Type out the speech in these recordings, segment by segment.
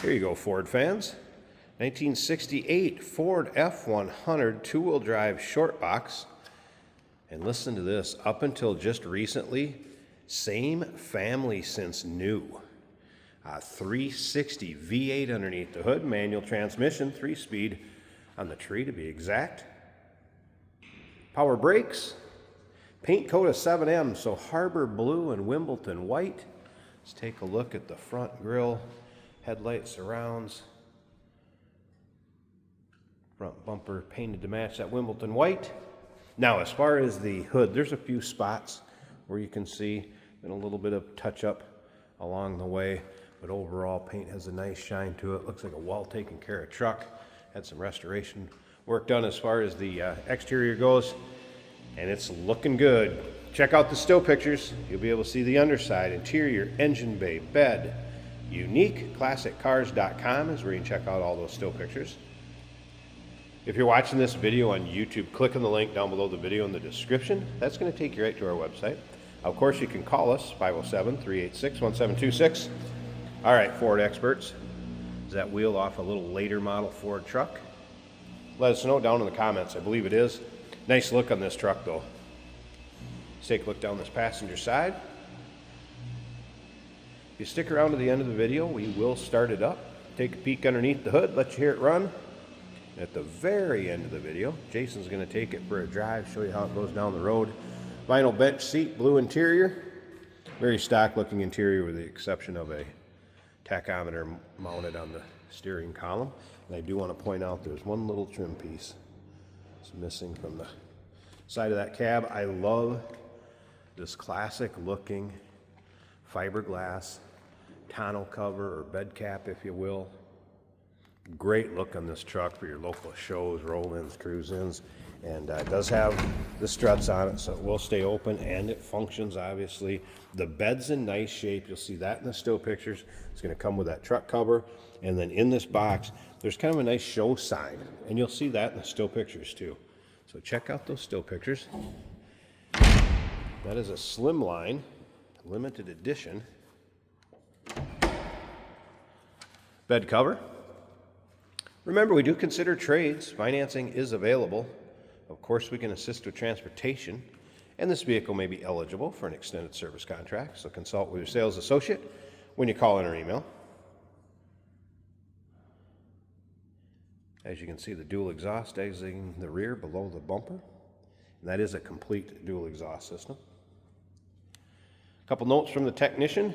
Here you go, Ford fans. 1968 Ford F100 two-wheel drive Shortbox. And listen to this, up until just recently, same family since new. 360 V8 underneath the hood, manual transmission, 3-speed on the tree to be exact. Power brakes, paint coat of 7M, so Harbor Blue and Wimbledon White. Let's take a look at the front grille, headlight surrounds. Front bumper painted to match that Wimbledon White. Now, as far as the hood, there's a few spots where you can see and a little bit of touch-up along the way, but overall, paint has a nice shine to it. Looks like a well-taken-care of truck. Had some restoration work done as far as the exterior goes, and it's looking good. Check out the still pictures. You'll be able to see the underside, interior, engine bay, bed. UniqueClassicCars.com is where you can check out all those still pictures. If you're watching this video on YouTube, click on the link down below the video in the description. That's going to take you right to our website. Of course, you can call us, 507-386-1726. All right, Ford experts, is that wheel off a little later model Ford truck? Let us know down in the comments. I believe it is. Nice look on this truck, though. Let's take a look down this passenger side. If you stick around to the end of the video, we will start it up. Take a peek underneath the hood, let you hear it run. At the very end of the video, Jason's going to take it for a drive, show you how it goes down the road. Vinyl bench seat, blue interior. Very stock looking interior with the exception of a tachometer mounted on the steering column. And I do want to point out there's one little trim piece. It's missing from the side of that cab. I love this classic looking fiberglass tonneau cover or bed cap, if you will. Great look on this truck for your local shows, roll-ins, cruise-ins, and it does have the struts on it, so it will stay open and it functions, obviously. The bed's in nice shape. You'll see that in the still pictures. It's going to come with that truck cover, and then in this box there's kind of a nice show sign, and you'll see that in the still pictures too. So check out those still pictures. That is a Slimline limited edition bed cover. Remember, we do consider trades. Financing is available. Of course, we can assist with transportation, and this vehicle may be eligible for an extended service contract, so consult with your sales associate when you call in or email. As you can see, the dual exhaust exiting the rear below the bumper, and that is a complete dual exhaust system. A couple notes from the technician.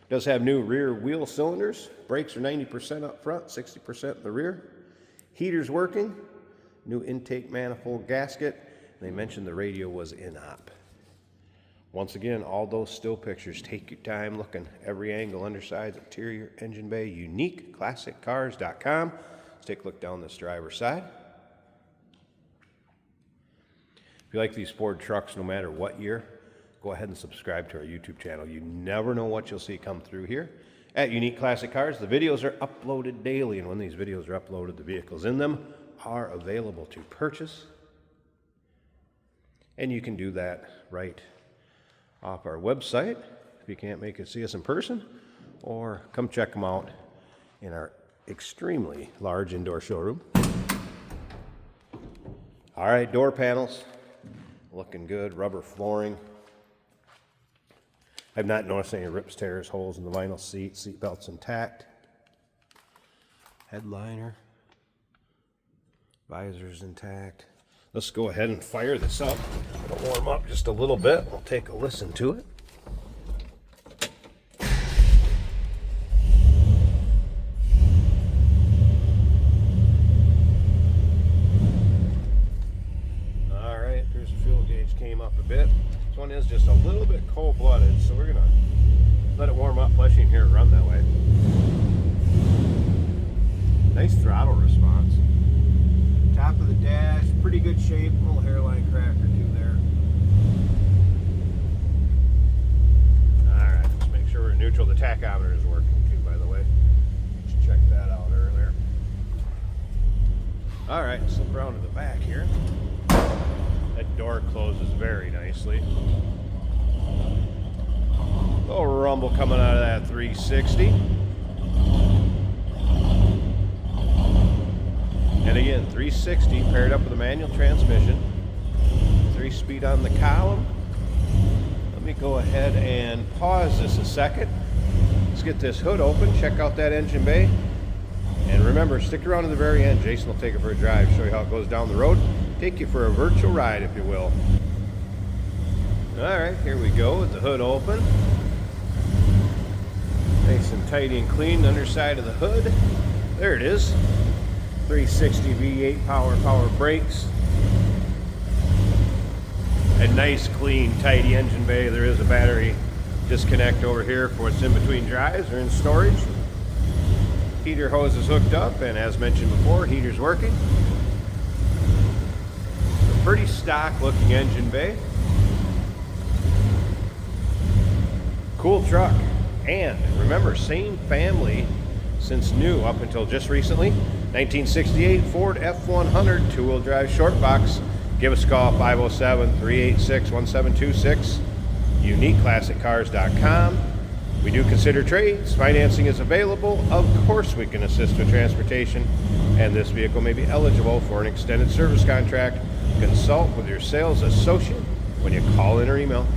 Does have new rear wheel cylinders. Brakes are 90% up front, 60% in the rear. Heater's working. New intake manifold gasket. They mentioned the radio was in-op. Once again, all those still pictures. Take your time looking every angle, undersides, interior, engine bay. UniqueClassicCars.com. Let's take a look down this driver's side. If you like these Ford trucks, no matter what year, go ahead and subscribe to our YouTube channel. You never know what you'll see come through here at Unique Classic Cars. The videos are uploaded daily, and when these videos are uploaded, the vehicles in them are available to purchase. And you can do that right off our website if you can't make it see us in person, or come check them out in our extremely large indoor showroom. All right, door panels looking good, rubber flooring. I've not noticed any rips, tears, holes in the vinyl seat belts intact. Headliner, visor's intact. Let's go ahead and fire this up. It'll warm up just a little bit. We'll take a listen to it. All right, there's the fuel gauge came up a bit. This one is just a little bit cold-blooded, so we're gonna let it warm up, plus you can hear it run that way. Nice throttle response. Top of the dash, pretty good shape, little hairline crack or two there. Alright, let's make sure we're in neutral. The tachometer is working too, by the way. Just checked that out earlier. Alright, slip around to the back here. That door closes very nicely. Little rumble coming out of that 360. And again, 360 paired up with a manual transmission. 3-speed on the column. Let me go ahead and pause this a second. Let's get this hood open, check out that engine bay. And remember, stick around to the very end. Jason will take it for a drive, show you how it goes down the road. Take you for a virtual ride, if you will. All right, here we go with the hood open. Nice and tidy and clean, underside of the hood. There it is. 360 V8 power brakes. A nice, clean, tidy engine bay. There is a battery disconnect over here for what's in between drives or in storage. Heater hose is hooked up, and as mentioned before, heater's working. A pretty stock looking engine bay. Cool truck. And remember, same family since new up until just recently. 1968 Ford F100 two-wheel drive short box. Give us a call, 507-386-1726. UniqueClassicCars.com. We do consider trades. Financing is available. Of course, we can assist with transportation, and this vehicle may be eligible for an extended service contract. Consult with your sales associate when you call in or email.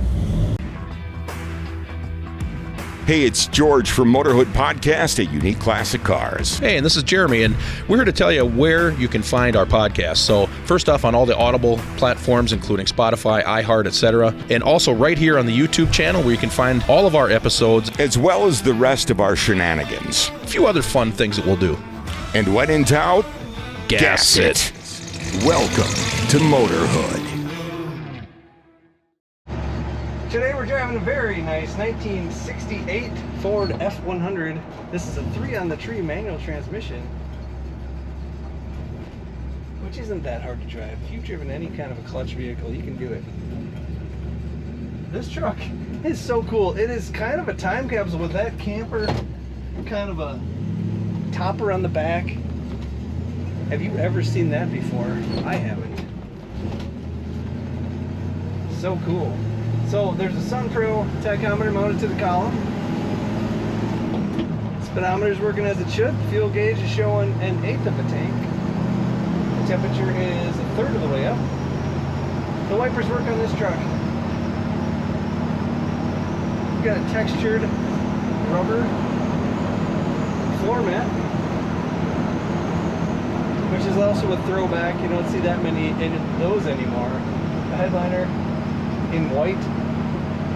Hey, it's George from Motorhood Podcast at Unique Classic Cars. Hey, and this is Jeremy, and we're here to tell you where you can find our podcast. So first off, on all the Audible platforms, including Spotify, iHeart, etc., and also right here on the YouTube channel where you can find all of our episodes, as well as the rest of our shenanigans. A few other fun things that we'll do. And when in doubt, gas it. Welcome to Motorhood. Today we're driving a very nice 1968 Ford F100. This is a 3-on-the-tree manual transmission, which isn't that hard to drive. If you've driven any kind of a clutch vehicle, you can do it. This truck is so cool. It is kind of a time capsule with that camper, kind of a topper on the back. Have you ever seen that before? I haven't. So cool. So there's a SunPro tachometer mounted to the column. Speedometer's working as it should. Fuel gauge is showing 1/8 of a tank. The temperature is 1/3 of the way up. The wipers work on this truck. We've got a textured rubber floor mat, which is also a throwback. You don't see that many in those anymore. The headliner in white,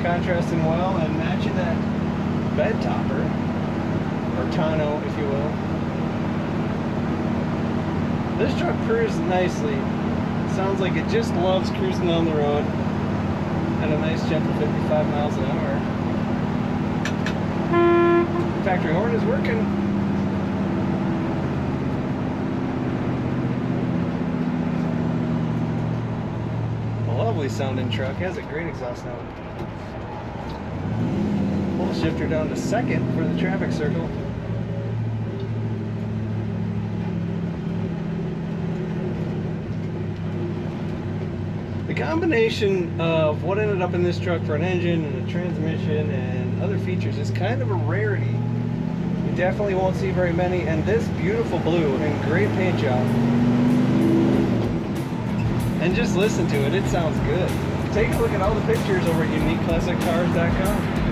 contrasting well and matching that bed topper, or tonneau if you will. This truck cruises nicely. Sounds like it just loves cruising down the road at a nice gentle 55 miles an hour. Factory horn is working. Lovely sounding truck, has a great exhaust note. Pull shifter down to second for the traffic circle. The combination of what ended up in this truck for an engine and a transmission and other features is kind of a rarity. You definitely won't see very many, and this beautiful blue and great paint job. And just listen to it, it sounds good. Take a look at all the pictures over at UniqueClassicCars.com.